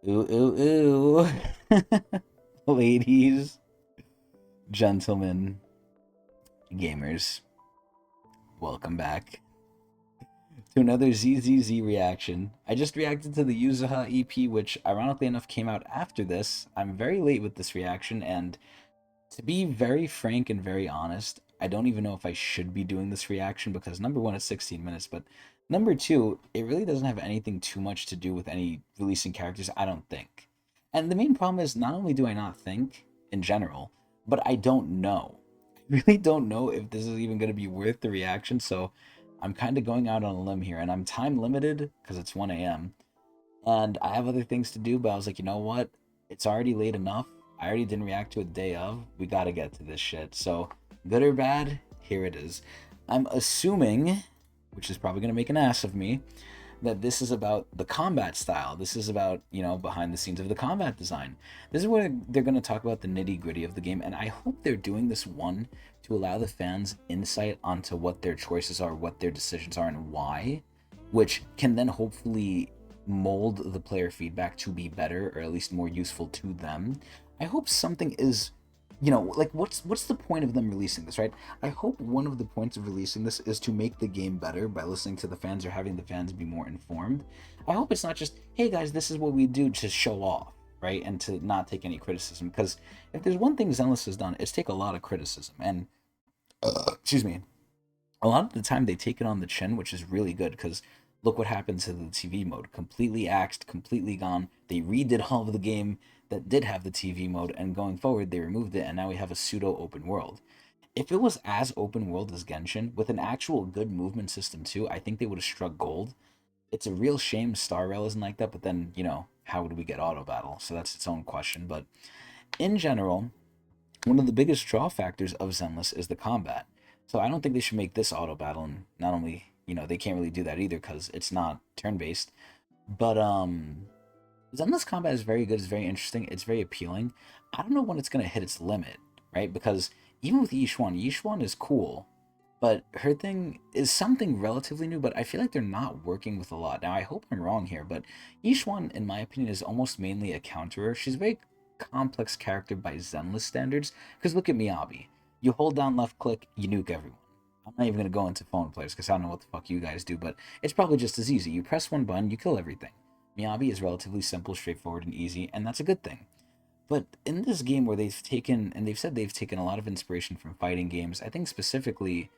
Ooh, ooh, ooh. Ladies, gentlemen, gamers, welcome back to another ZZZ reaction. I just reacted to the Yuzuha EP, which ironically enough came out after this. I'm very late with this reaction, and to be very frank and very honest, I don't even know if I should be doing this reaction because number one, it's 16 minutes, but number two, it really doesn't have anything too much to do with any releasing characters, I don't think. And the main problem is not only do I not think in general, but I don't know. I really don't know if this is even going to be worth the reaction, so I'm kind of going out on a limb here, and I'm time limited because it's 1 a.m. And I have other things to do, but I was like, you know what? It's already late enough. I already didn't react to it the day of. We gotta get to this shit. So, good or bad, here it is. I'm assuming, which is probably gonna make an ass of me, that this is about the combat style. This is about, behind the scenes of the combat design. This is where they're gonna talk about the nitty gritty of the game, and I hope they're doing this one to allow the fans insight onto what their choices are, what their decisions are, and why, which can then hopefully mold the player feedback to be better or at least more useful to them. I hope something is, like what's the point of them releasing this, right? I hope one of the points of releasing this is to make the game better by listening to the fans or having the fans be more informed. I hope it's not just, hey guys, this is what we do to show off, right? And to not take any criticism, because if there's one thing Zenless has done, it's take a lot of criticism, and excuse me, a lot of the time they take it on the chin, which is really good because look what happened to the TV mode. Completely axed, completely gone. They redid all of the game that did have the TV mode, and going forward, they removed it, and now we have a pseudo open world. If it was as open world as Genshin, with an actual good movement system too, I think they would have struck gold. It's a real shame Star Rail isn't like that, but then, how would we get auto battle? So that's its own question. But in general, one of the biggest draw factors of Zenless is the combat. So I don't think they should make this auto battle, and not only, they can't really do that either because it's not turn based, but Zenless combat is very good, it's very interesting, it's very appealing. I don't know when it's gonna hit its limit, right? Because even with Yishuan is cool, but her thing is something relatively new, but I feel like they're not working with a lot. Now I hope I'm wrong here, but Yishuan, in my opinion, is almost mainly a counterer. She's a very complex character by Zenless standards. Because look at Miyabi. You hold down left click, you nuke everyone. I'm not even gonna go into phone players because I don't know what the fuck you guys do, but it's probably just as easy. You press one button, you kill everything. Miyabi is relatively simple, straightforward, and easy, and that's a good thing. But in this game where they've taken, and they've said they've taken a lot of inspiration from fighting games, I think specifically,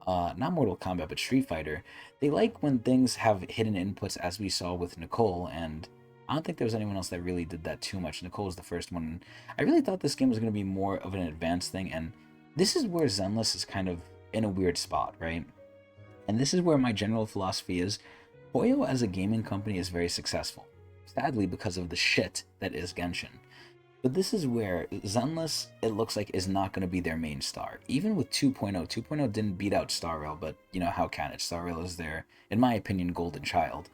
not Mortal Kombat, but Street Fighter, they like when things have hidden inputs, as we saw with Nicole, and I don't think there was anyone else that really did that too much. Nicole was the first one. I really thought this game was going to be more of an advanced thing, and this is where Zenless is kind of in a weird spot, right? And this is where my general philosophy is Hoyo as a gaming company is very successful, sadly because of the shit that is Genshin. But this is where Zenless, it looks like, is not going to be their main star. Even with 2.0, 2.0 didn't beat out Star Rail, but how can it? Star Rail is their, in my opinion, golden child.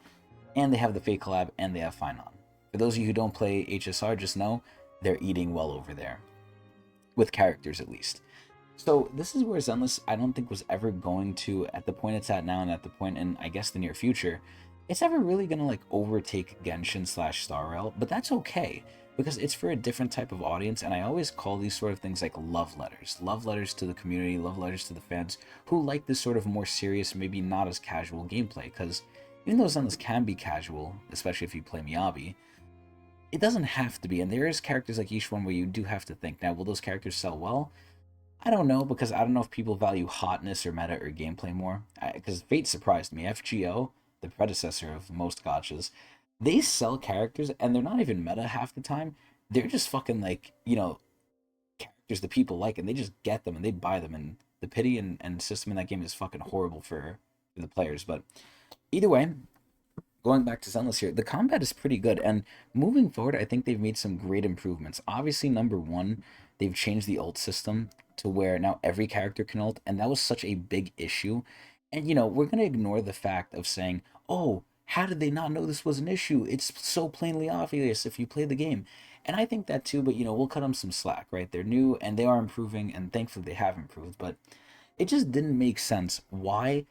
And they have the Fate collab, and they have Finon. For those of you who don't play HSR, just know they're eating well over there. With characters, at least. So this is where Zenless, I don't think, was ever going to, at the point it's at now and at the point in, I guess, the near future, it's ever really going to, like, overtake Genshin slash Star Rail, but that's okay, because it's for a different type of audience, and I always call these sort of things like love letters. Love letters to the community, love letters to the fans who like this sort of more serious, maybe not as casual gameplay, because even though Zenless can be casual, especially if you play Miyabi, it doesn't have to be, and there is characters like each one where you do have to think, now, will those characters sell well? I don't know, because I don't know if people value hotness or meta or gameplay more. Because Fate surprised me. FGO, the predecessor of most gotchas, they sell characters and they're not even meta half the time. They're just fucking like, characters that people like, and they just get them and they buy them. And the pity and system in that game is fucking horrible for the players. But either way, going back to Zenless here, the combat is pretty good, and moving forward, I think they've made some great improvements. Obviously, number one, they've changed the ult system to where now every character can ult, and that was such a big issue. And we're gonna ignore the fact of saying, "Oh, how did they not know this was an issue? It's so plainly obvious if you play the game." And I think that too, but we'll cut them some slack, right? They're new and they are improving, and thankfully they have improved. But it just didn't make sense why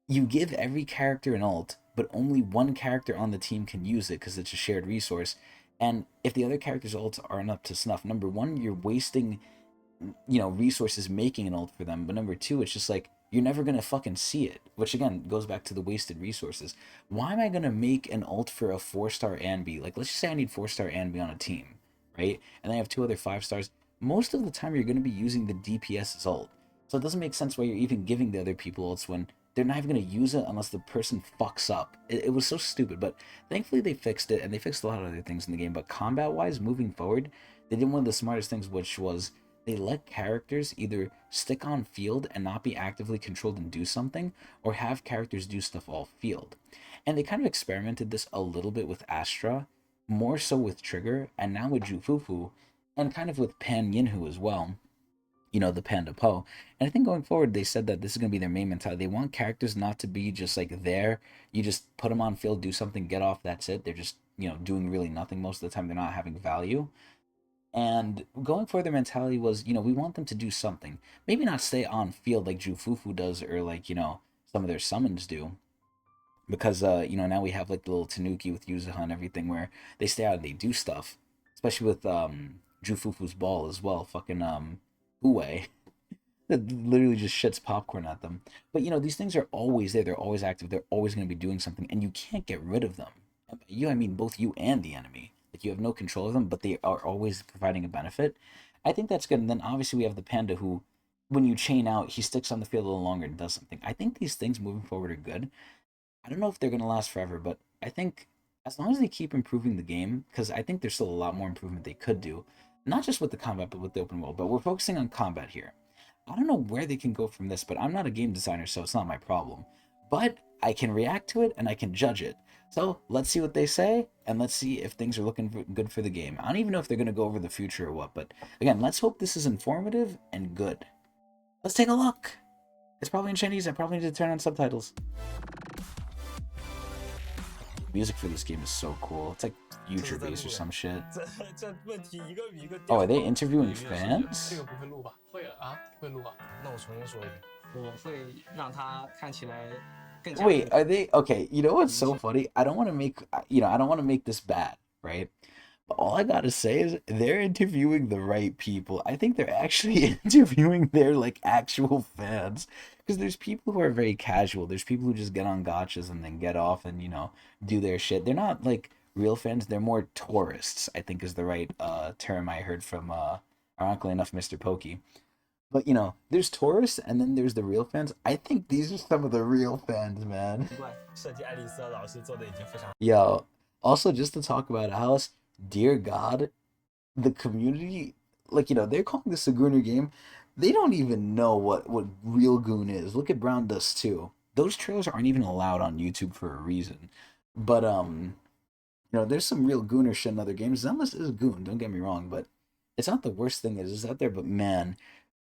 you give every character an ult, but only one character on the team can use it because it's a shared resource. And if the other characters' ults aren't up to snuff, number one, you're wasting, you know, resources making an ult for them. But number two, it's just like you're never gonna fucking see it, which again goes back to the wasted resources. Why am I gonna make an ult for a 4-star Anby? Like, let's just say I need 4-star Anby on a team, right? And I have two other 5-stars. Most of the time, you're gonna be using the DPS's ult, so it doesn't make sense why you're even giving the other people ults when they're not even gonna use it unless the person fucks up. It was so stupid, but thankfully they fixed it, and they fixed a lot of other things in the game. But combat-wise, moving forward, they did one of the smartest things, which was they let characters either stick on field and not be actively controlled and do something, or have characters do stuff off field. And they kind of experimented this a little bit with Astra, more so with Trigger, and now with Jufufu, and kind of with Pan Yinhu as well. You know, the Panda Po. And I think going forward, they said that this is going to be their main mentality. They want characters not to be just like there. You just put them on field, do something, get off, that's it. They're just, you know, doing really nothing most of the time. They're not having value. And going for their mentality was, you know, we want them to do something. Maybe not stay on field like Jufufu does, or like, you know, some of their summons do. Because, you know, now we have like the little Tanuki with Yuzuha and everything where they stay out and they do stuff. Especially with Jufufu's ball as well. Fucking Uwe. That literally just shits popcorn at them. But, you know, these things are always there. They're always active. They're always going to be doing something. And you can't get rid of them. You, I mean, both you and the enemy. Like, you have no control of them, but they are always providing a benefit. I think that's good. And then obviously we have the Panda who, when you chain out, he sticks on the field a little longer and does something. I think these things moving forward are good. I don't know if they're going to last forever, but I think as long as they keep improving the game, because I think there's still a lot more improvement they could do, not just with the combat, but with the open world. But we're focusing on combat here. I don't know where they can go from this, but I'm not a game designer, so it's not my problem. But I can react to it and I can judge it. So let's see what they say, and let's see if things are looking good for the game. I don't even know if they're going to go over the future or what, but again, let's hope this is informative and good. Let's take a look. It's probably in Chinese. I probably need to turn on subtitles. Music for this game is so cool. It's like future bass or some shit. Oh, are they interviewing fans? Wait, are they okay? You know what's so funny? I don't want to make I don't want to make this bad, right? But all I gotta say is they're interviewing the right people. I think they're actually interviewing their like actual fans. Because there's people who are very casual. There's people who just get on gotchas and then get off and, you know, do their shit. They're not like real fans, they're more tourists, I think is the right term I heard from ironically enough, Mr. Pokey. But you know, there's tourists and then there's the real fans. I think these are some of the real fans, man. Yo, also just to talk about Alice, dear God, the community, like, you know, they're calling this a Gooner game. They don't even know what real Goon is. Look at Brown Dust too. Those trailers aren't even allowed on YouTube for a reason. But you know, there's some real Gooner shit in other games. Zenless is Goon, don't get me wrong, but it's not the worst thing that is out there. But man,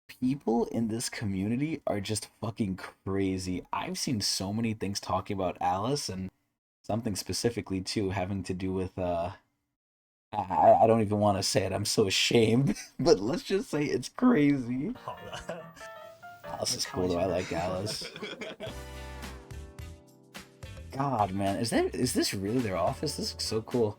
people in this community are just fucking crazy. I've seen so many things talking about Alice and something specifically too having to do with I don't even want to say it. I'm so ashamed. But let's just say it's crazy. Alice is cool though. I like Alice. God, man, is this really their office? This looks so cool.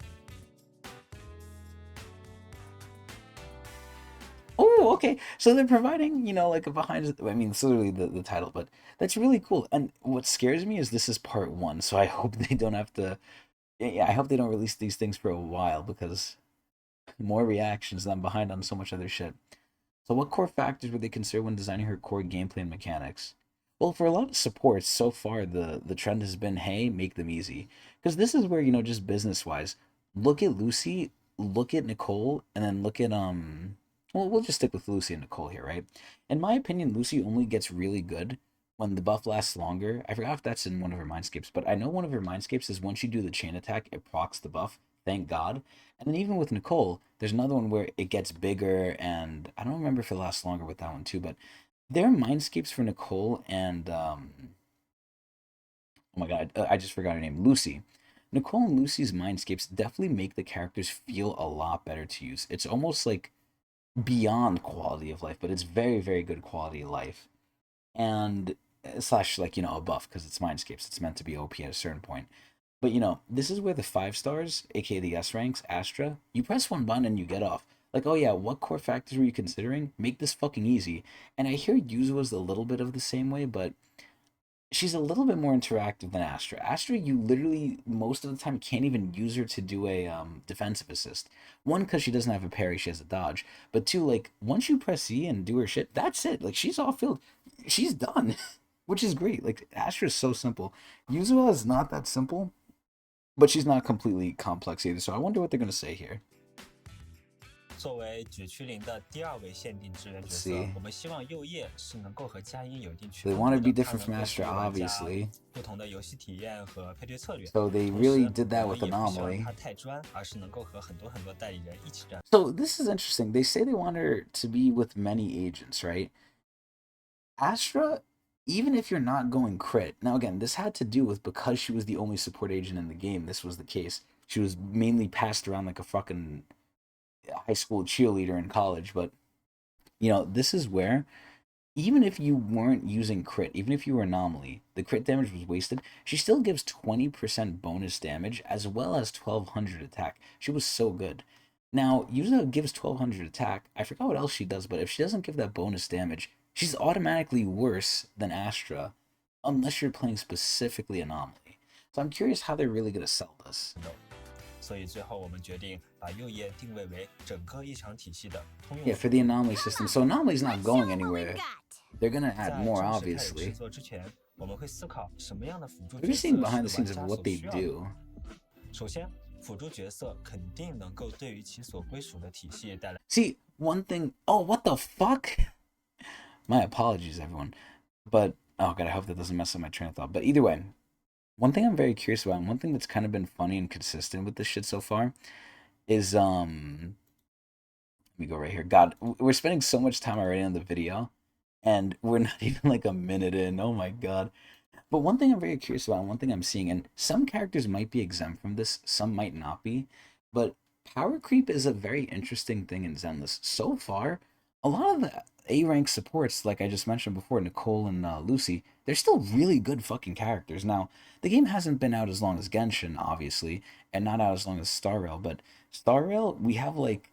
Oh, okay. So they're providing, you know, like a behind. I mean, it's literally the title, but that's really cool. And what scares me is this is part one, so I hope they don't have to. Yeah, I hope they don't release these things for a while because more reactions than I'm behind on so much other shit. So, what core factors would they consider when designing her core gameplay and mechanics? Well, for a lot of supports so far, the trend has been, hey, make them easy. Because this is where, you know, just business wise, look at Lucy, look at Nicole, and then look at Well, we'll just stick with Lucy and Nicole here, right? In my opinion, Lucy only gets really good when the buff lasts longer. I forgot if that's in one of her mindscapes, but I know one of her mindscapes is once you do the chain attack, it procs the buff. Thank God. And then even with Nicole, there's another one where it gets bigger, and I don't remember if it lasts longer with that one too, but there are mindscapes for Nicole and oh my God, I just forgot her name, Lucy. Nicole and Lucy's mindscapes definitely make the characters feel a lot better to use. It's almost like beyond quality of life, but it's very, very good quality of life. And slash like, you know, a buff because it's mindscapes. It's meant to be OP at a certain point. But you know, this is where the 5 stars, aka the S ranks, Astra, you press one button and you get off. Like, oh yeah, what core factors were you considering? Make this fucking easy. And I hear Yuzu was a little bit of the same way, but she's a little bit more interactive than Astra. Astra, you literally most of the time can't even use her to do a defensive assist. One, because she doesn't have a parry, she has a dodge. But two, like once you press C and do her shit, that's it. Like she's off field, she's done, which is great. Like Astra is so simple. Yuzu is not that simple, but she's not completely complex either. So I wonder what they're gonna say here. 作为举区零的第2位限定支援角色，我们希望右叶是能够和佳音有一定区 They 分 want to 度 be 的， different 它 from 能够 Astra, 给玩家 obviously. 不同的游戏体验和配对策略。 So they 同 really 时， did 我 that 们 with 也不希望 Anomaly. 它太专，而是能够和很多代理人一起战。So this is interesting. They say they want her to be with many agents, right? Astra, even if you're not going crit, now again, this had to do with because she was the only support agent in the game. This was the case. She was mainly passed around like a fucking high school cheerleader in college, but you know, this is where even if you weren't using crit, even if you were anomaly, the crit damage was wasted. She still gives 20% bonus damage as well as 1200 attack. She was so good. Now, Yuza gives 1200 attack. I forgot what else she does, but if she doesn't give that bonus damage, she's automatically worse than Astra, unless you're playing specifically anomaly. So I'm curious how they're really gonna sell this. 所以最后我们决定把右叶定位为整个异常体系的通用。Yeah, for the anomaly system. So anomaly's not going anywhere. They're gonna add more, obviously. 制作之前，我们会思考什么样的辅助 We're 角 just 色 seeing 是 behind the scenes 玩 of 家 what 所 they 需要的。 do. 首先，辅助角色肯定能够对于其所归属的体系带来。See, one thing. Oh, what the fuck? My apologies, everyone. But oh god, I hope that doesn't mess up my train of thought. But either way, one thing I'm very curious about, and one thing that's kind of been funny and consistent with this shit so far, is let me go right here. God, we're spending so much time already on the video, and we're not even like a minute in. Oh my god. But one thing I'm very curious about, and one thing I'm seeing, and some characters might be exempt from this, some might not be, but power creep is a very interesting thing in Zenless. So far, a lot of the A rank supports, like I just mentioned before, Nicole and Lucy, they're still really good fucking characters. Now, the game hasn't been out as long as Genshin, obviously, and not out as long as Star Rail, but Star Rail, we have like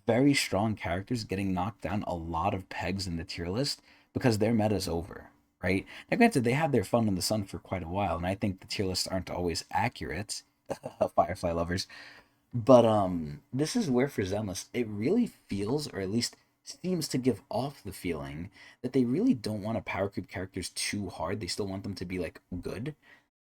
very strong characters getting knocked down a lot of pegs in the tier list because their meta's over, right? Now, granted, they had their fun in the sun for quite a while, and I think the tier lists aren't always accurate, Firefly lovers. But this is where for Zenless, it really feels, or at least seems to give off the feeling that they really don't want to power creep characters too hard. They still want them to be like good.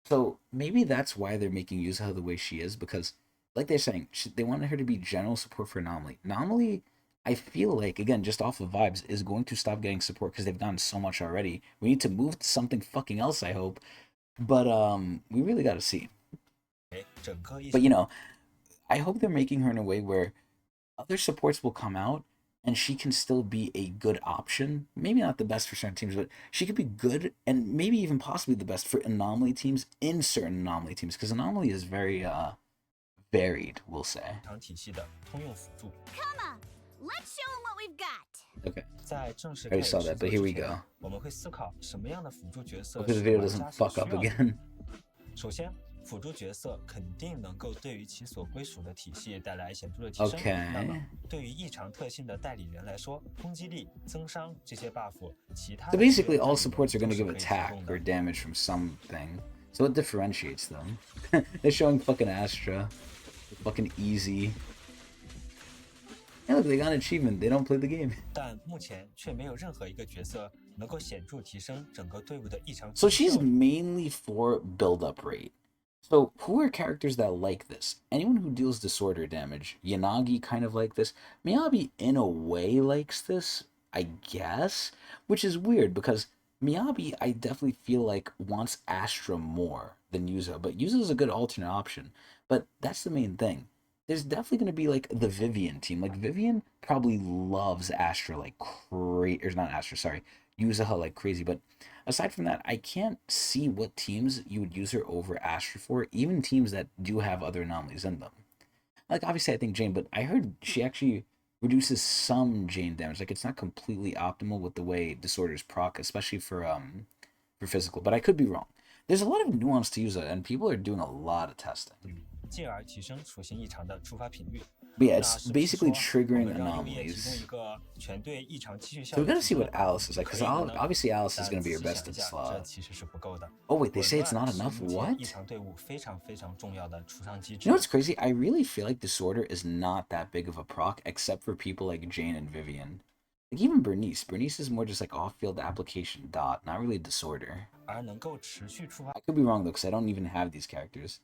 So maybe that's why they're making Yuzuha the way she is, because like they're saying, they wanted her to be general support for Anomaly. Anomaly, I feel like, again, just off of vibes, is going to stop getting support because they've done so much already. We need to move to something fucking else, I hope. But we really gotta see. But you know, I hope they're making her in a way where other supports will come out and she can still be a good option. Maybe not the best for certain teams, but she could be good and maybe even possibly the best for anomaly teams in certain anomaly teams, because anomaly is very varied, we'll say. Come on, let's show them what we've got. Okay. 在正式 I already saw that, but here we go. 我们会思考什么样的辅助角色 Hope the video doesn't fuck up again. 首先，辅助角色肯定能够对于其所归属的体系带来显著的提升。那么，对于异常特性的代理人来说，攻击力、增伤这些 buff， 其他 So basically, all supports are going to give attack or damage from something. So it differentiates them. They're showing fucking Astra, fucking easy. Hey, look, they got an achievement. They don't play the game. 但目前却没有任何一个角色能够显著提升整个队伍的异常。 So she's mainly for build-up rate. So who are characters that like this? Anyone who deals disorder damage. Yanagi kind of like this. Miyabi in a way likes this, I guess, which is weird because Miyabi I definitely feel like wants Astra more than Yuza, but Yuza is a good alternate option. But that's the main thing. There's definitely going to be like the Vivian team. Like Vivian probably loves Astra like crazy, or not Astra, sorry, Yuzaha like crazy. But aside from that, I can't see what teams you would use her over Astra for, even teams that do have other anomalies in them. Like obviously I think Jane, but I heard she actually reduces some Jane damage. Like it's not completely optimal with the way disorders proc, especially for physical. But I could be wrong. There's a lot of nuance to use it, and people are doing a lot of testing. 进而提升属性异常的触发频率。 But yeah, it's basically triggering anomalies. So we gotta see what Alice is like, because obviously Alice is gonna be your best in slot. Oh wait, they say it's not enough? What? You know what's crazy? I really feel like Disorder is not that big of a proc, except for people like Jane and Vivian. Like even Bernice. Bernice is more just like off-field application dot, not really Disorder. I could be wrong though, because I don't even have these characters.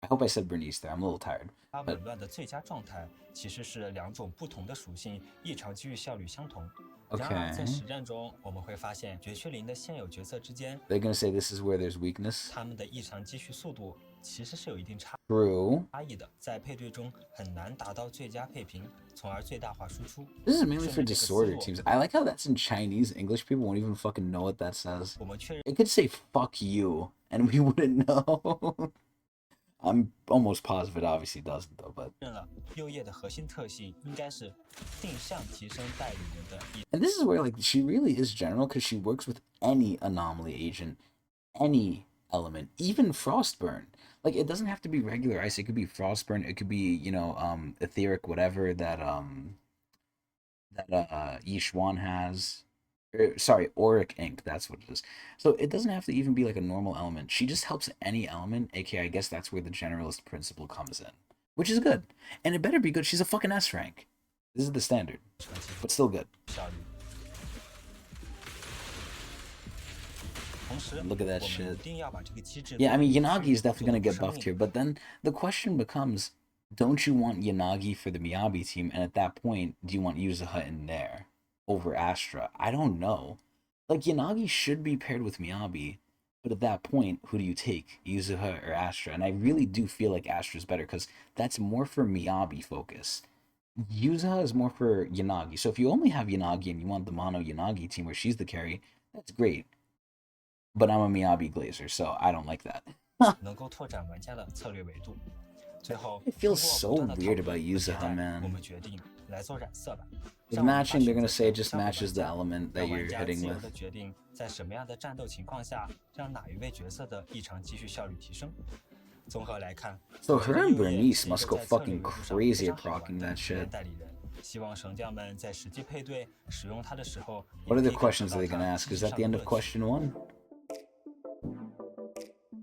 I hope I said Bernice there. I'm a little tired. 它紊乱的最佳状态其实是两种不同的属性异常机遇效率相同。然而在实战中，我们会发现绝缺零的现有角色之间 They're gonna say this is where there's weakness. 他们的异常积蓄速度其实是有一定差异的，在配对中很难达到最佳配平，从而最大化输出。This is mainly for Disorder teams. I like how that's in Chinese. English people won't even fucking know what that says. It could say "fuck you" and we wouldn't know. I'm almost positive it obviously doesn't though, but. And this is where like she really is general because she works with any anomaly agent, any element, even Frostburn. Like it doesn't have to be regular ice. It could be Frostburn. It could be etheric whatever that Yishuan has. Sorry, auric ink, that's what it is. So it doesn't have to even be like a normal element. She just helps any element, aka I guess that's where the generalist principle comes in. Which is good. And it better be good. She's a fucking S rank. This is the standard. But still good. Look at that shit. Yeah, I mean Yanagi is definitely gonna get buffed here, but then the question becomes, don't you want Yanagi for the Miyabi team, and at that point, do you want Yuzuha in there over Astra? I don't know. Like, Yanagi should be paired with Miyabi, but at that point, who do you take? Yuzuha or Astra? And I really do feel like Astra's better, because that's more for Miyabi focus. Yuzuha is more for Yanagi. So if you only have Yanagi and you want the mono Yanagi team where she's the carry, that's great. But I'm a Miyabi Glazer, so I don't like that. It feels so weird about Yuzuha, man. With matching, they're gonna say it just matches the element that you're hitting with. So her and Bernice must go fucking crazy at proccing that shit. What other questions are they gonna ask? Is that the end of question 1?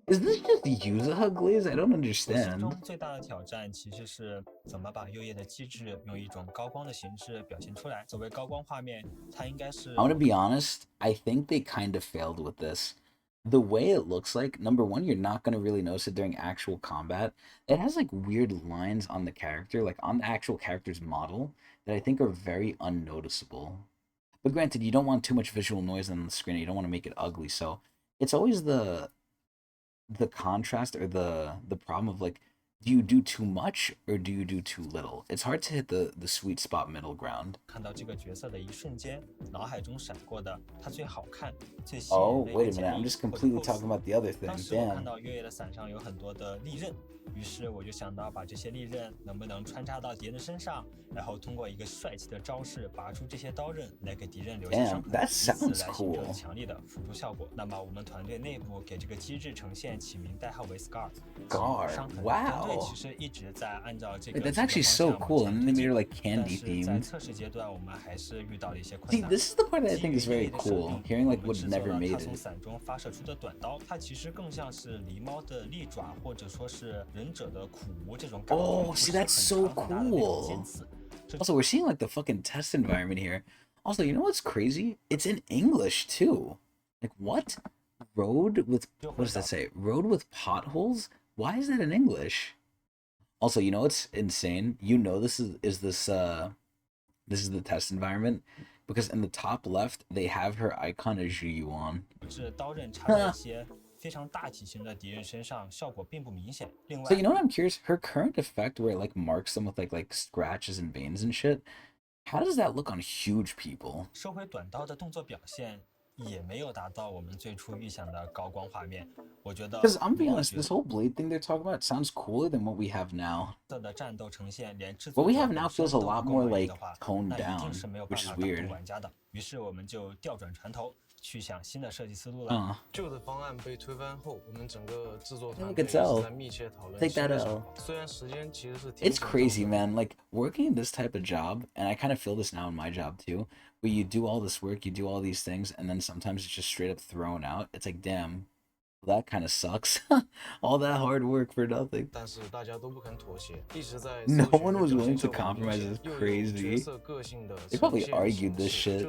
Is this just Yuzuha glaze? I don't understand. I'm gonna be honest, I think they kind of failed with this. The way it looks like, number one, you're not gonna really notice it during actual combat. It has like weird lines on the character, like on the actual character's model, that I think are very unnoticeable. But granted, you don't want too much visual noise on the screen, you don't want to make it ugly, so it's always the contrast or the problem of like, do you do too much or do you do too little? It's hard to hit the sweet spot middle ground. Oh, wait a minute, I'm just completely talking about the other thing. Damn. 于是我就想到把这些利刃能不能穿插到敌人身上，然后通过一个帅气的招式拔出这些刀刃来给敌人留下伤害，以此来形成强力的辅助效果。那么我们团队内部给这个机制呈现起名代号为 Scar。Scar， wow。团队其实一直在按照这个。That's actually so cool, and they made her like candy themed. 在测试阶段，我们还是遇到了一些困难。See, this is the part that I think is very cool. Hearing like what never made it. 从伞中发射出的短刀，它其实更像是狸猫的利爪，或者说是。 Oh, see, that's so cool. Also, we're seeing like the fucking test environment here. Also, you know what's crazy? It's in English too. Like what? Road with, what does that say? Road with potholes? Why is that in English? Also, you know what's insane? You know this is the test environment because in the top left they have her icon as Zhiyuan. 非常大体型的敌人身上效果并不明显。另外 So you know what I'm curious? Her current effect where it like marks them with like scratches and veins and shit. How does that look on huge people? 收回短刀的动作表现也没有达到我们最初预想的高光画面。我觉得 Because I'm being honest, this whole blade thing they're talking about sounds cooler than what we have now. 的战斗呈现连制作 What we have now feels a lot more like toned down, which is weird. 于是我们就调转船头。去想新的设计思路了。旧的方案被推翻后，我们整个制作团队一直在密切讨论新的想法。虽然时间其实是挺 It's crazy, man. Like working in this type of job, and I kind of feel this now in my job too, where you do all this work, you do all these things, and then sometimes it's just straight up thrown out. It's like, damn, that kind of sucks. All that hard work for nothing. No one was willing to compromise. It's crazy. They probably argued this shit.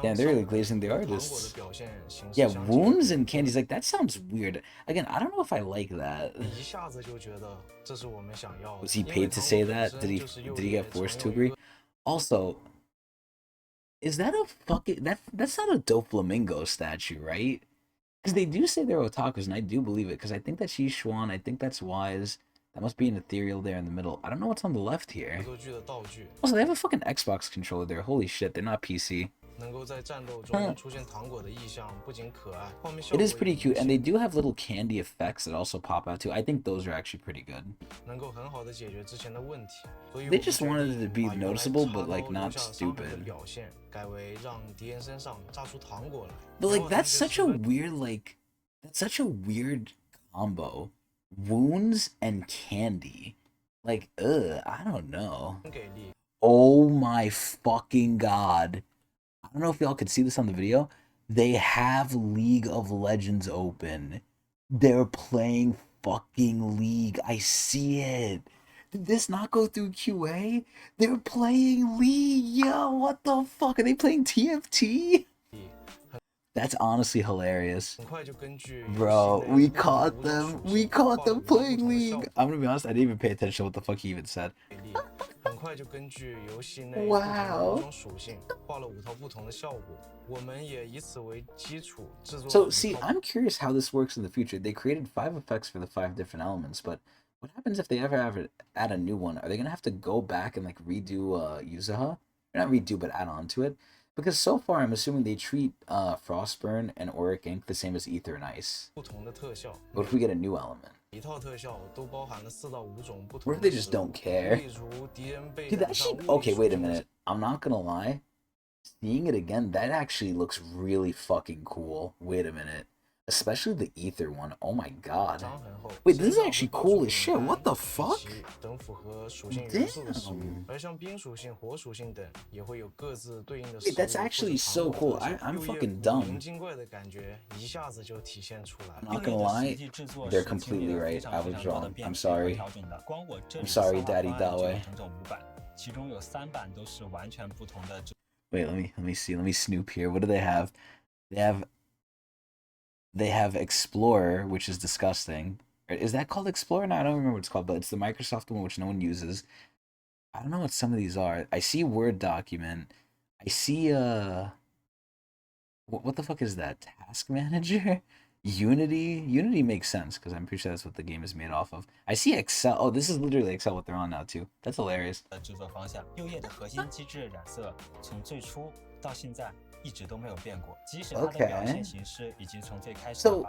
Yeah, they're really glazing the artists. Yeah, wounds and candies, like, that sounds weird. Again, I don't know if I like that. Was he paid to say that? Did he get forced to agree? Also, is that a fucking that's not a Doflamingo statue, right? Because they do say they're otakus, and I do believe it, because I think that's Yishuan, I think that's Wise. That must be an ethereal there in the middle. I don't know what's on the left here. Also, they have a fucking Xbox controller there. Holy shit, they're not PC. It is pretty cute, and they do have little candy effects that also pop out too. I think those are actually pretty good. They just wanted it to be noticeable, but like not stupid. But like that's such a weird combo. Wounds and candy. Like, I don't know. Oh my fucking god. I don't know if y'all could see this on the video. They have League of Legends open. They're playing fucking League. I see it. Did this not go through QA? They're playing League. Yo, what the fuck? Are they playing TFT? That's honestly hilarious. Bro, we caught them. We caught them playing League. I'm gonna be honest, I didn't even pay attention to what the fuck he even said. Wow. So, see, I'm curious how this works in the future. They created 5 effects for the 5 different elements, but what happens if they ever add a new one? Are they gonna have to go back and like redo Yuzuha? Not redo, but add on to it? Because so far, I'm assuming they treat Frostburn and Auric Ink the same as Ether and Ice. What if we get a new element? What if they just don't care? Dude, that shit... Okay, wait a minute. I'm not gonna lie. Seeing it again, that actually looks really fucking cool. Wait a minute. Especially the Ether one. Oh my god. Wait, this is actually cool as shit. What the fuck? Damn. Wait, that's actually so cool. I'm fucking dumb. I'm not gonna lie. They're completely right. I was wrong. I'm sorry. I'm sorry, Daddy Dawe. Wait, let me see. Let me snoop here. What do they have? They have Explorer, which is disgusting. Is that called Explorer? No, I don't remember what it's called, but it's the Microsoft one, which no one uses. I don't know what some of these are. I see Word document. I see, what the fuck is that? Task Manager? Unity? Unity makes sense, because I'm pretty sure that's what the game is made off of. I see Excel. Oh, this is literally Excel what they're on now, too. That's hilarious. Okay. So,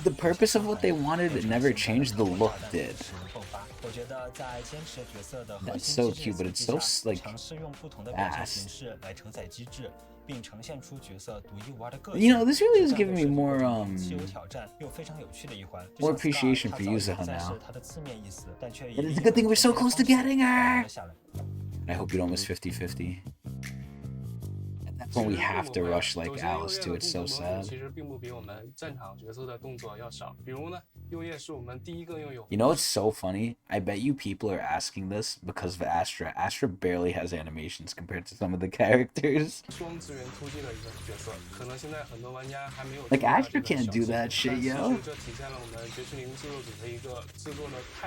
the purpose of what they wanted never changed, the look did. That's so cute, but it's so, like, fast. You know, this really is giving me more appreciation for Yuzuha now. But it's a good thing we're so close to getting her! I hope you don't miss 50-50. That's when we have to rush like Alice too. It's so sad. You know what's so funny? I bet you people are asking this because of Astra. Astra barely has animations compared to some of the characters. Like Astra can't do that shit, yo.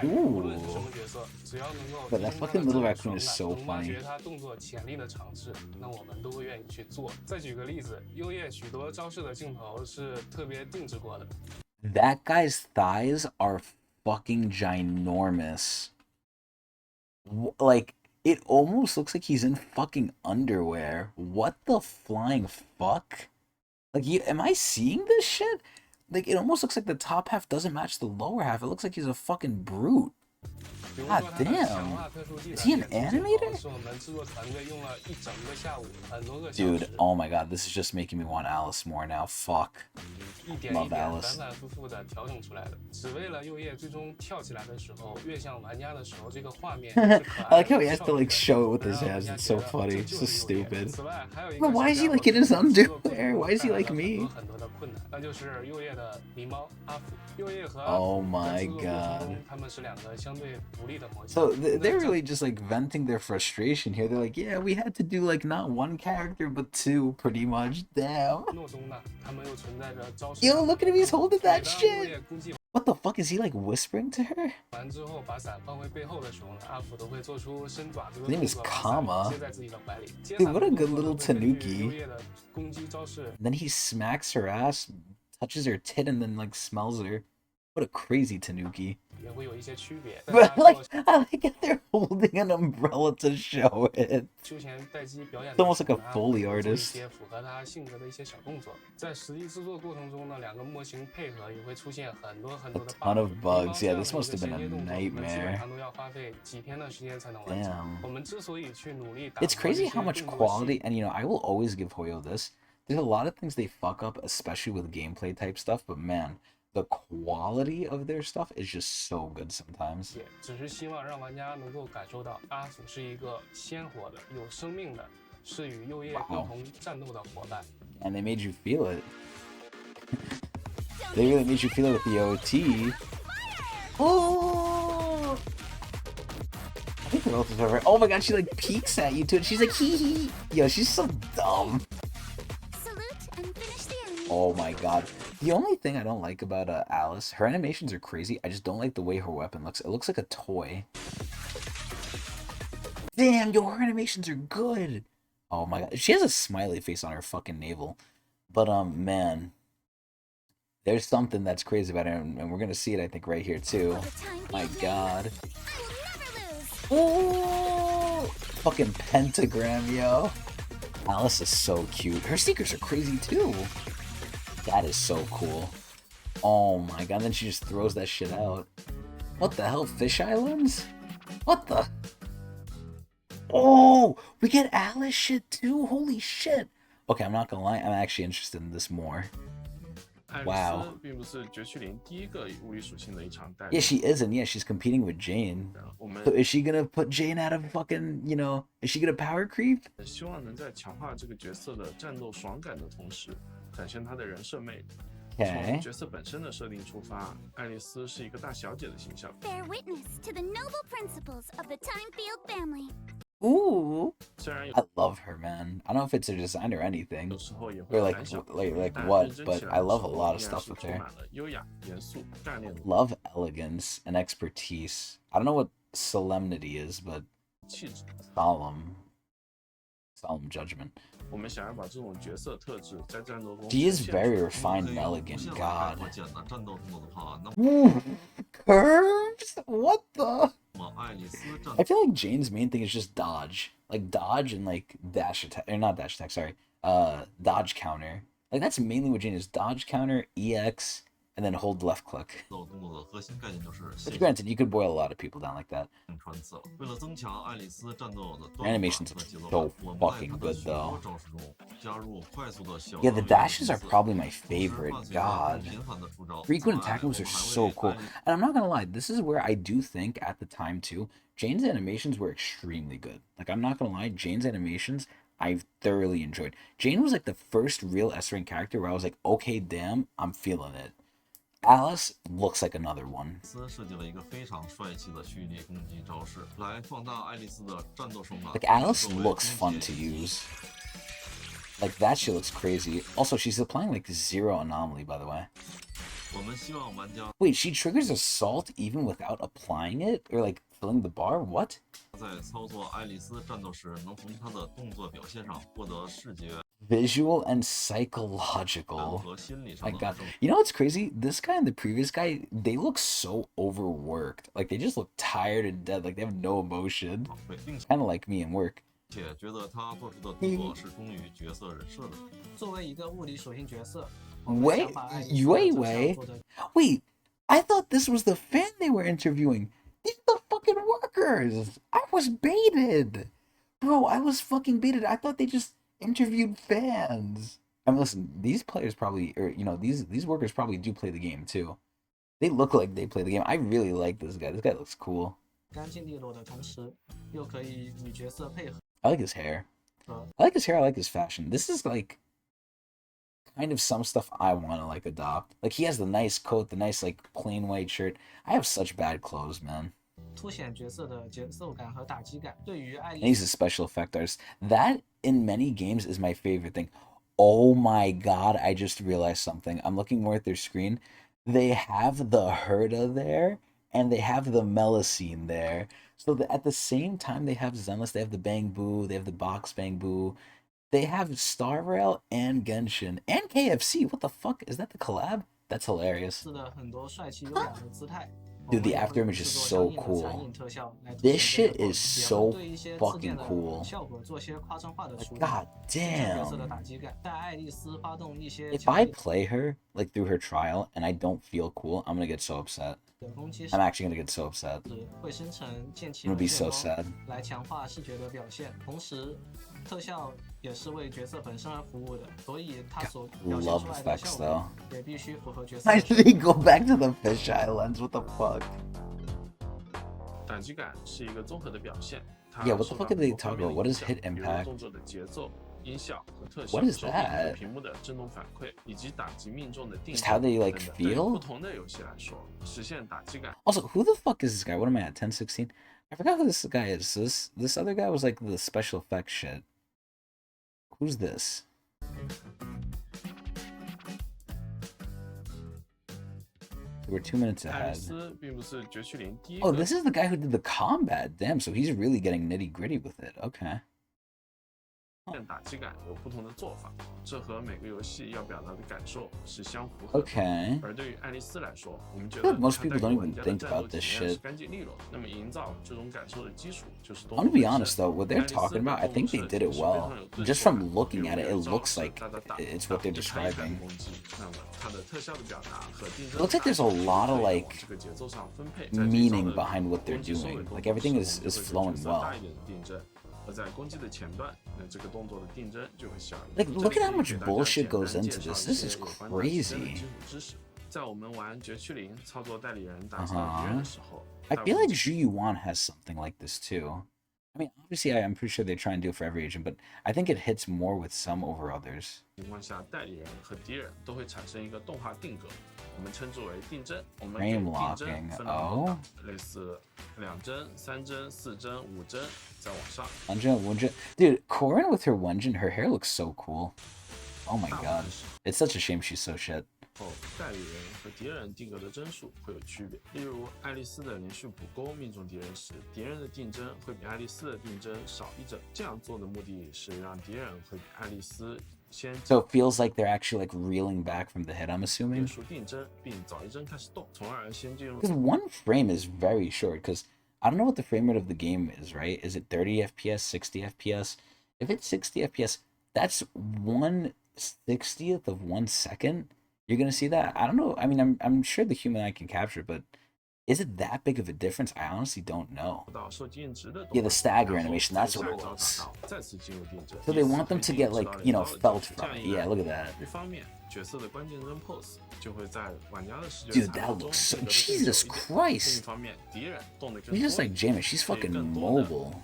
Ooh. But that fucking little raccoon is so funny. That guy's thighs are fucking ginormous. Like, it almost looks like he's in fucking underwear. What the flying fuck? Like, am I seeing this shit? Like, it almost looks like the top half doesn't match the lower half. It looks like he's a fucking brute. God damn. Is he an animator? Dude, oh my god, this is just making me want Alice more now. Fuck. Love Alice. I like how he has to like show it with his hands. It's so funny. It's so stupid. But why is he like in his underwear? Why is he like me? Oh my god. So they're really just like venting their frustration here. They're like, yeah, we had to do like not one character but two, pretty much. Damn. Yo, look at him, he's holding that shit. What the fuck, is he like whispering to her? His name is Kama. Dude, what a good little tanuki. And then he smacks her ass, touches her tit, and then like smells her. What a crazy tanuki. But I like how they're holding an umbrella to show it. It's almost like a Foley artist. A ton of bugs. Yeah, this must have been a nightmare. Damn. It's crazy how much quality, and you know, I will always give Hoyo this. There's a lot of things they fuck up, especially with gameplay type stuff, but man, the quality of their stuff is just so good sometimes. Wow. And they made you feel it. They really made you feel it with the OT. Oh! I think the world is over. Oh my god, she like peeks at you too, and she's like hee hee. Yo, she's so dumb. Oh my god. The only thing I don't like about Alice, her animations are crazy. I just don't like the way her weapon looks. It looks like a toy. Damn, yo, her animations are good. Oh my god. She has a smiley face on her fucking navel. But, man. There's something that's crazy about her, and we're gonna see it, I think, right here, too. My god. Oh! Fucking pentagram, yo. Alice is so cute. Her sneakers are crazy, too. That is so cool. Oh my god, and then she just throws that shit out. What the hell, Fish Islands? What the? Oh, we get Alice shit too? Holy shit. Okay, I'm not gonna lie, I'm actually interested in this more. Wow. Yeah, she isn't. Yeah, she's competing with Jane. So is she gonna put Jane out of fucking, you know, is she gonna power creep? Okay. Bear witness to the noble principles of the Timefield family. Ooh. I love her, man. I don't know if it's her design or anything. Or like what, but I love a lot of stuff with her. Love elegance and expertise. I don't know what solemnity is, but solemn judgment. She is very refined and elegant, god. Ooh, curves? What the? I feel like Jane's main thing is just dodge. Like dodge and like dash attack, or not dash attack, sorry. Dodge counter. Like that's mainly what Jane is. Dodge counter, EX, and then hold left click. But granted, you could boil a lot of people down like that. Animations are so fucking good though. Yeah, the dashes are probably my favorite. God. Frequent attack moves are so cool. And I'm not gonna lie, this is where I do think at the time too, Jane's animations were extremely good. Like I'm not gonna lie, Jane's animations I've thoroughly enjoyed. Jane was like the first real S-rank character where I was like, okay, damn, I'm feeling it. Alice looks like another one. Like Alice looks fun to use. Like that shit looks crazy. Also, she's applying like 0 anomaly, by the way. Wait, she triggers assault even without applying it? Or like filling the bar? What? Visual and psychological. My god. You know what's crazy? This guy and the previous guy, they look so overworked. Like they just look tired and dead. Like they have no emotion. Kind of like me in work. Wait. I thought this was the fan they were interviewing. These are the fucking workers. I was baited. Bro, I was fucking baited. I thought they just interviewed fans. I mean, listen, these players probably, or, you know, these workers probably do play the game, too. They look like they play the game. I really like this guy. This guy looks cool. I like his hair. I like his hair. I like his fashion. This is like kind of some stuff I want to like adopt. Like he has the nice coat, the nice like plain white shirt. I have such bad clothes, man. And he's a special effect artist. That in many games is my favorite thing. Oh my god, I just realized something. I'm looking more at their screen. They have the Herda there, and they have the Melusine there. So at the same time, they have Zenless, they have the Bang Boo, they have the Box Bang Boo, they have Star Rail and Genshin and KFC. What the fuck? Is that the collab? That's hilarious. Dude, the after image is so cool. This shit is so fucking cool. Like, god damn. If I play her, like, through her trial, and I don't feel cool, I'm gonna get so upset. I'm actually gonna get so upset. I'm gonna be so sad. Love effects though. I think go back to the fisheye lens. What the fuck? Yeah, what the fuck are they talking about? What is hit impact? What is that? Just how they like feel? Also, who the fuck is this guy? What am I at? 1016? I forgot who this guy is. So this other guy was like the special effects shit. Who's this? We're 2 minutes ahead. Oh, this is the guy who did the combat. Damn, so he's really getting nitty gritty with it. Okay. 打击感有不同的做法，这和每个游戏要表达的感受是相符合的。Okay. 而对于爱丽丝来说，我们觉得 most people don't even think about this shit. 干净利落。那么营造这种感受的基础就是动作。I'm gonna be honest though, what they're talking about, I think they did it well. Just from looking at it, it looks like it's what they're describing. It looks like there's a lot of like meaning behind what they're doing. Like everything is flowing well. Like, look at how much bullshit goes into this. This is crazy. I feel like Zhu Yuan has something like this too. I mean, obviously, I'm pretty sure they try and do it for every agent, but I think it hits more with some over others. Frame locking. Oh. 2帧、3帧、4帧、5帧，再往上。Dude, Corin with her 1帧, her hair looks so cool. Oh my god. It's such a shame she's so shit. 代理人和敌人定格的帧数会有区别，例如爱丽丝的连续补钩命中敌人时，敌人的定帧会比爱丽丝的定帧少1帧。这样做的目的是让敌人会比爱丽丝先。So it feels like they're actually like reeling back from the hit, I'm assuming. 定帧并早1帧开始动，从而先进入。Because one frame is very short. Because I don't know what the frame rate of the game is, right? Is it 30 FPS, 60 FPS? If it's 60 FPS, that's 1/60th of 1 second. You're gonna see that? I don't know. I mean, I'm sure the human eye can capture, but is it that big of a difference? I honestly don't know. Yeah, the stagger animation, that's what it was. So they want them to get like, you know, felt from it. Yeah, look at that. Dude, that looks so... Jesus Christ! He's just like James. She's fucking mobile.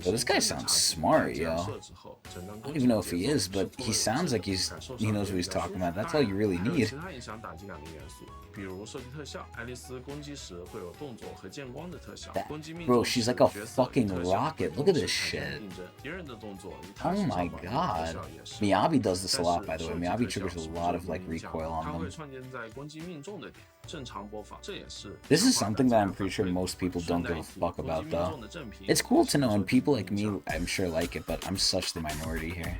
Yo, this guy sounds smart, yo. I don't even know if he is, but he sounds like he knows what he's talking about. That's all you really need. Bro, she's like a fucking rocket. Look at this shit. Oh my god. Miyabi does this a lot, by the way. Miyabi triggers a lot of like recoil on them. This is something that I'm pretty sure most people don't give a fuck about though. It's cool to know, and people like me, I'm sure like it, but I'm such the minority here.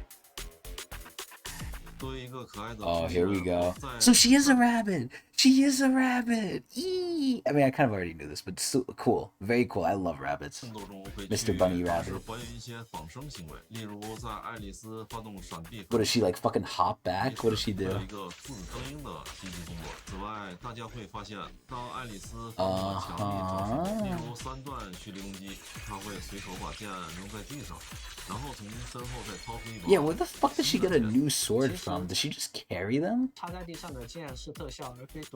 Oh, here we go. So she is a rabbit! She is a rabbit! Eee! I mean, I kind of already knew this, but so cool. Very cool. I love rabbits. Mr. Bunny Rabbit. What does she, like, fucking hop back? What does she do? Yeah, where the fuck did she get a new sword from? Does she just carry them?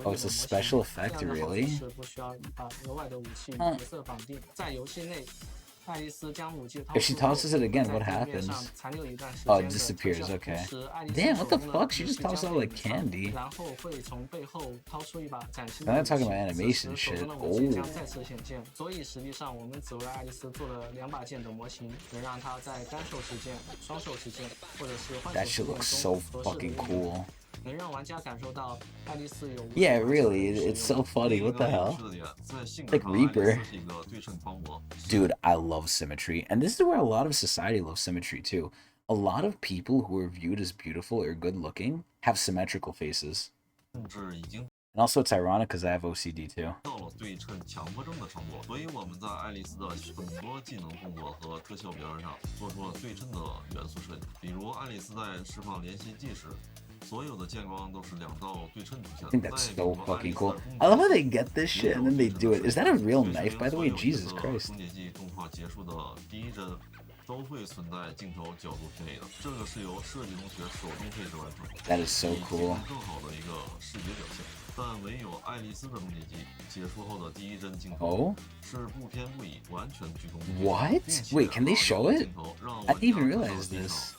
Oh, it's a special effect, really? Huh. If she tosses it again, what happens? Oh, it disappears, okay. Damn, what the fuck? She just tossed out like candy. I'm not talking about animation shit. Oh. That shit looks so fucking cool. Yeah, really, it's so funny. What the hell? Like Reaper. Dude, I love symmetry. And this is where a lot of society loves symmetry too. A lot of people who are viewed as beautiful or good looking have symmetrical faces. And also it's ironic because I have OCD too. I think that's so fucking cool. I love how they get this shit and then they do it. Is that a real knife, by the way? Jesus Christ. That is so cool. Oh? What? Wait, can they show it? I didn't even realize this.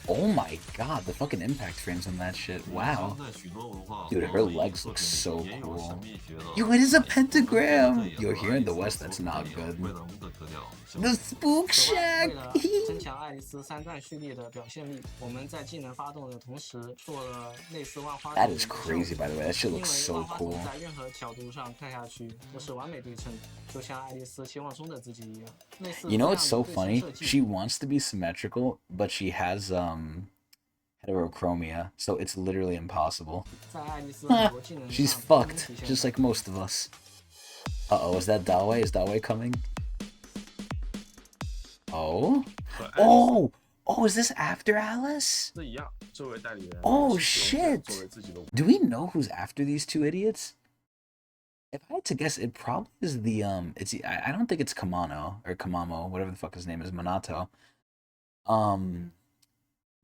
Oh my god, the fucking impact frames on that shit. Wow. Dude, her legs look so cool. Yo, it is a pentagram! Yo, here in the West, that's not good. The Spook Shack! That is crazy, by the way. That shit looks so cool. You know what's so funny? She wants to be symmetrical, but she has heterochromia, so it's literally impossible. She's fucked, just like most of us. Uh-oh, is that Dawei? Is Dawei coming? Oh? Oh! Oh, is this after Alice? Oh, shit! Do we know who's after these two idiots? If I had to guess, it probably is the, I don't think it's Kamano, or Kamamo, whatever the fuck his name is, Minato.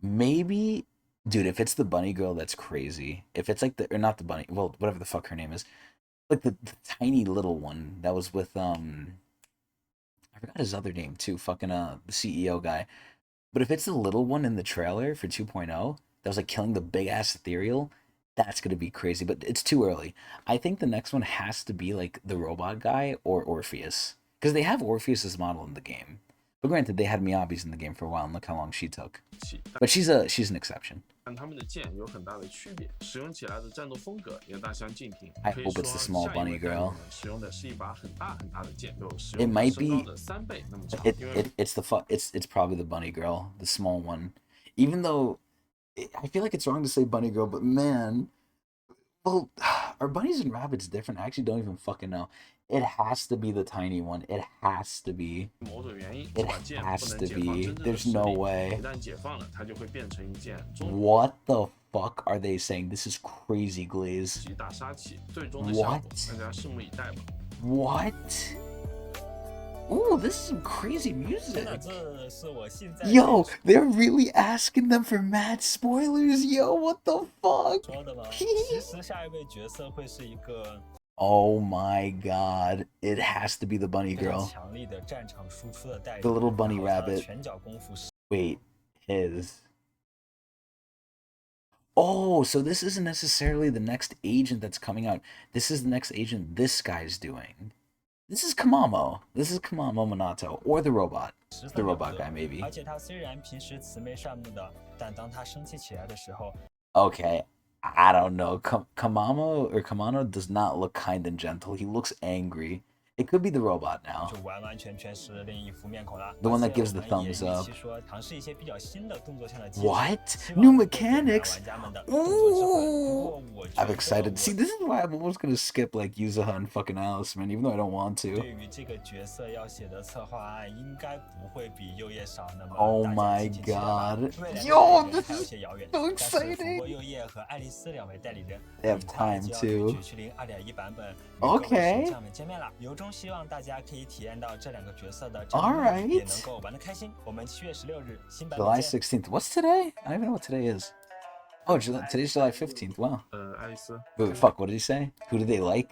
Maybe, dude, if it's the bunny girl, that's crazy. If it's like or not the bunny, well, whatever the fuck her name is. Like the tiny little one that was with, I forgot his other name too, fucking, the CEO guy. But if it's the little one in the trailer for 2.0, that was like killing the big ass ethereal, that's gonna be crazy, but it's too early. I think the next one has to be like the robot guy or Orpheus. Because they have Orpheus's model in the game. But granted, they had Miyabi's in the game for a while, and look how long she took. But she's an exception. I hope it's the small bunny girl. It might be. It's probably the bunny girl, the small one. Even though I feel like it's wrong to say bunny girl, but man, well, are bunnies and rabbits different? I actually don't even fucking know. It has to be the tiny one. It has to be. It has to be. There's no way. What the fuck are they saying? This is crazy, Glaze. What? What? Ooh, this is some crazy music. Yo, they're really asking them for mad spoilers. Yo, what the fuck? Oh my god. It has to be the bunny girl. The little bunny rabbit. Wait, his. Oh, so this isn't necessarily the next agent that's coming out. This is the next agent this guy's doing. This is Kamamo. This is Kamamo Minato. Or the robot. The robot guy, maybe. Okay, I don't know. Kamamo or Kamano does not look kind and gentle. He looks angry. It could be the robot now. 就完完全全是另一副面孔了。 The one that gives the 而且我们也 thumbs 预 up. 期说尝试一些比较新的动作项的机制。 What? 希望 New 能够点燃 mechanics? 玩家们的动作之魂。不过我觉 I'm 得 excited. 我 See, this is why I'm almost gonna skip like Yuzuha and fucking Alice, man, even though I don't want to. 对于这个角色要写的策划案，应该不会比右叶少那么 Oh 大家 my 敬请期待吧。 god. 未来的 Yo, 代理人 this 还有 is 些遥远， so 但是福 exciting. 伯右叶和爱丽丝两位代理人 They have 很快 time 就要 too. 与曲零2.1版本与各位 Okay. 神将们见面了。由衷希望大家可以体验到这两个角色的 Alright. 也能够玩得开心。我们7月16日新版本 July 见。 16th. What's today? I don't even know what today is. Oh, today's July 15th. Wow. 爱丽丝。 Wait, fuck, what did he say? Who do they like?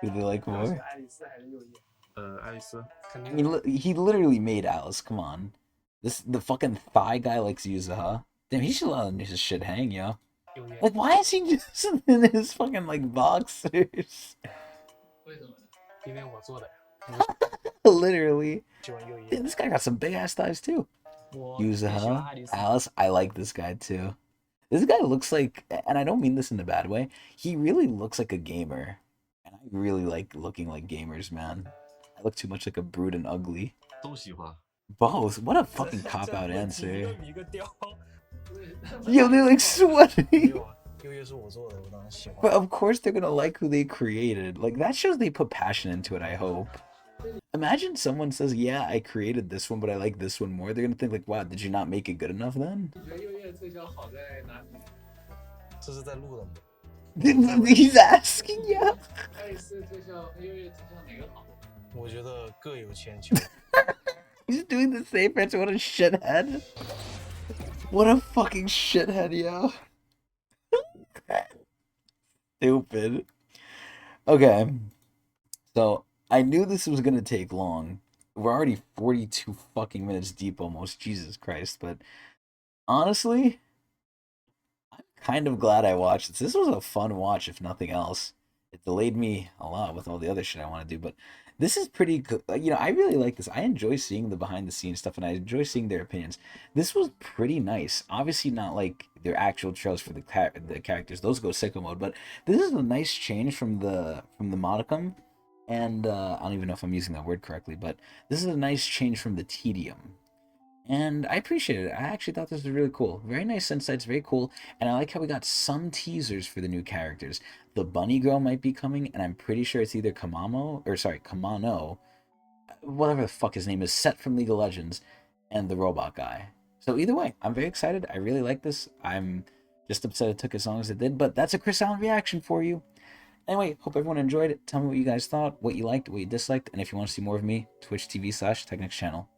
Who do they like 是 more? 爱丽丝还是右叶？爱丽丝。 I mean, he literally made Alice. Come on. The fucking thigh guy likes Yuzuha. Damn, he should let his shit hang, yo. 右叶。 Like, why is he just in his fucking, like, boxers? 为什么呢？因为我做的呀。Literally. 喜欢右叶。 Damn, this guy got some big ass thighs, too. 我更喜欢 Yuzuha, 爱丽丝。 Alice, I like this guy, too. This guy looks like, and I don't mean this in a bad way, he really looks like a gamer. And I really like looking like gamers, man. I look too much like a brute and ugly. 都喜欢。 Both. What a fucking cop-out 一 answer. 个比一个刁。 Yo, they're like sweaty. 右叶是我做的，我当然喜欢。 But of course they're gonna like who they created. Like, that shows they put passion into it, I hope. Imagine someone says, yeah, I created this one, but I like this one more. They're gonna think like, wow, did you not make it good enough then? 你觉得右叶特效好在哪里？这是在录的吗？ He's asking, yeah. 爱丽丝特效和右叶特效哪个好？我觉得各有千秋。 He's doing the same answer. What a shithead. What a fucking shithead, yo. Stupid. Okay. So, I knew this was gonna take long. We're already 42 fucking minutes deep almost. Jesus Christ. But honestly, I'm kind of glad I watched this. This was a fun watch, if nothing else. It delayed me a lot with all the other shit I want to do, but this is pretty good. You know, I really like this. I enjoy seeing the behind the scenes stuff, and I enjoy seeing their opinions. This was pretty nice. Obviously, not like their actual trails for the characters; those go sicko mode. But this is a nice change from the modicum, and I don't even know if I'm using that word correctly, but this is a nice change from the tedium. And I appreciate it. I actually thought this was really cool. Very nice insights, very cool. And I like how we got some teasers for the new characters. The bunny girl might be coming, and I'm pretty sure it's either Kamano, whatever the fuck his name is, Set from League of Legends, and the robot guy. So either way, I'm very excited. I really like this. I'm just upset it took as long as it did, but that's a Chris Allen reaction for you. Anyway, hope everyone enjoyed it. Tell me what you guys thought, what you liked, what you disliked, and if you want to see more of me, Twitch TV/Tecnics channel.